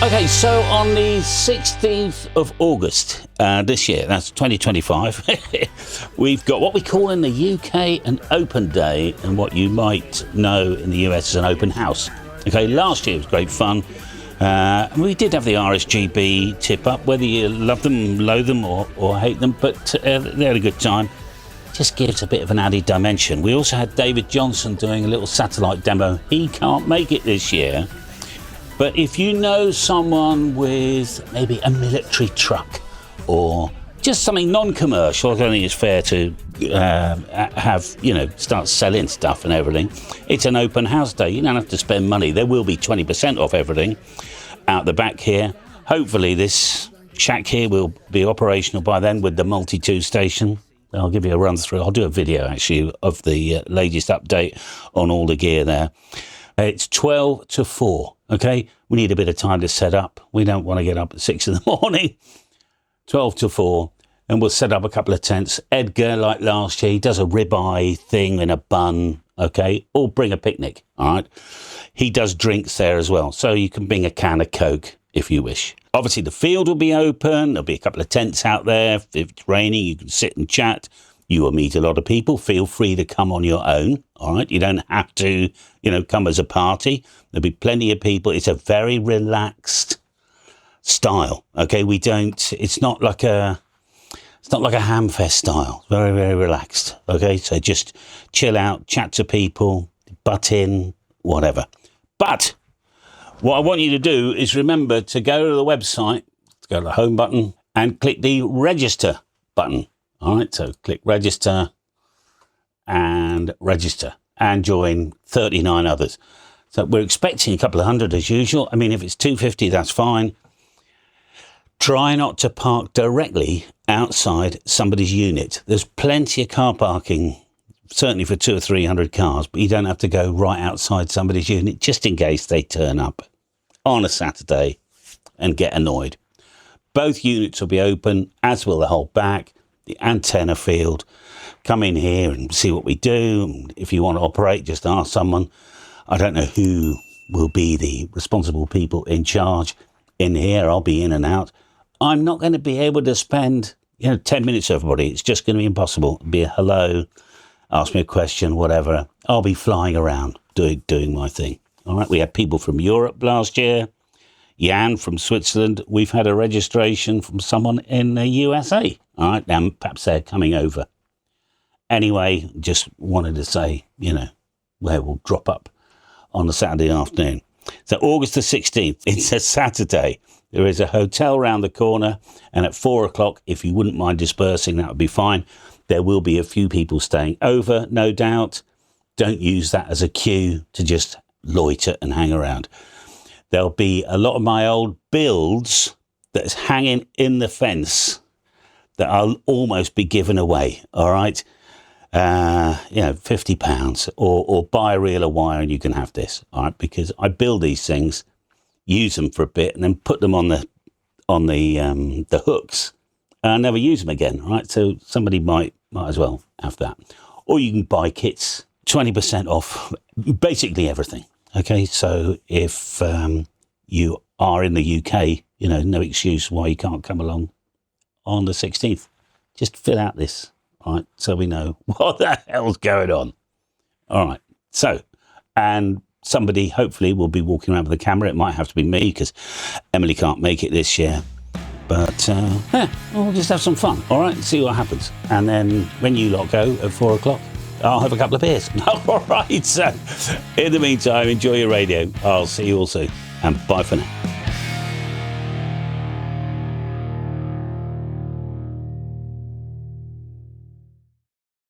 Okay, so on the 16th of August this year, that's 2025, we've got what we call in the UK an open day and what you might know in the US as an open house. Okay, last year was great fun. We did have the RSGB tip up, whether you love them, loathe them or hate them, but they had a good time. Just gives a bit of an added dimension. We also had David Johnson doing a little satellite demo. He can't make it this year. But if you know someone with maybe a military truck or just something non-commercial, I don't think it's fair to start selling stuff and everything. It's an open house day. You don't have to spend money. There will be 20% off everything out the back here. Hopefully this shack here will be operational by then with the multi-tool station. I'll give you a run through. I'll do a video actually of the latest update on all the gear there. It's 12 to 4. Okay, we need a bit of time to set up. We don't want to get up at 6 in the morning. 12 to 4, and we'll set up a couple of tents. Edgar, like last year, he does a ribeye thing in a bun, okay? Or bring a picnic, all right? He does drinks there as well, so you can bring a can of Coke if you wish. Obviously, the field will be open. There'll be a couple of tents out there. If it's raining, you can sit and chat. You will meet a lot of people. Feel free to come on your own, all right? You don't have to, come as a party. There'll be plenty of people. It's a very relaxed style, okay? It's not like a Hamfest style. Very, very relaxed, okay? So just chill out, chat to people, butt in, whatever. But what I want you to do is remember to go to the website, to go to the home button and click the register button. All right, so click register and join 39 others. So we're expecting a couple of hundred as usual. I mean, if it's 250, that's fine. Try not to park directly outside somebody's unit. There's plenty of car parking, certainly for 200 or 300 cars, but you don't have to go right outside somebody's unit just in case they turn up on a Saturday and get annoyed. Both units will be open, as will the whole back. The antenna field. Come in here and see what we do. And if you want to operate, just ask someone. I don't know who will be the responsible people in charge in here. I'll be in and out. I'm not going to be able to spend 10 minutes with everybody. It's just going to be impossible. It'll be a hello, ask me a question, whatever. I'll be flying around doing my thing. All right. We had people from Europe last year. Jan from Switzerland. We've had a registration from someone in the USA. All right, now perhaps they're coming over. Anyway, just wanted to say, where we'll drop up on a Saturday afternoon. So August the 16th, it's a Saturday. There is a hotel round the corner, and at 4 o'clock, if you wouldn't mind dispersing, that would be fine. There will be a few people staying over, no doubt. Don't use that as a cue to just loiter and hang around. There'll be a lot of my old builds that's hanging in the fence that I'll almost be given away, all right? £50 or buy a reel of wire and you can have this, all right? Because I build these things, use them for a bit and then put them on the hooks and I never use them again, right? So somebody might as well have that. Or you can buy kits, 20% off basically everything. Okay, so if you are in the UK, no excuse why you can't come along on the 16th. Just fill out this, all right, so we know what the hell's going on. All right, so, and somebody hopefully will be walking around with the camera. It might have to be me because Emily can't make it this year. But, we'll just have some fun, all right, see what happens. And then when you lot go at 4 o'clock, I'll have a couple of beers. All right, so in the meantime, enjoy your radio. I'll see you all soon, and bye for now.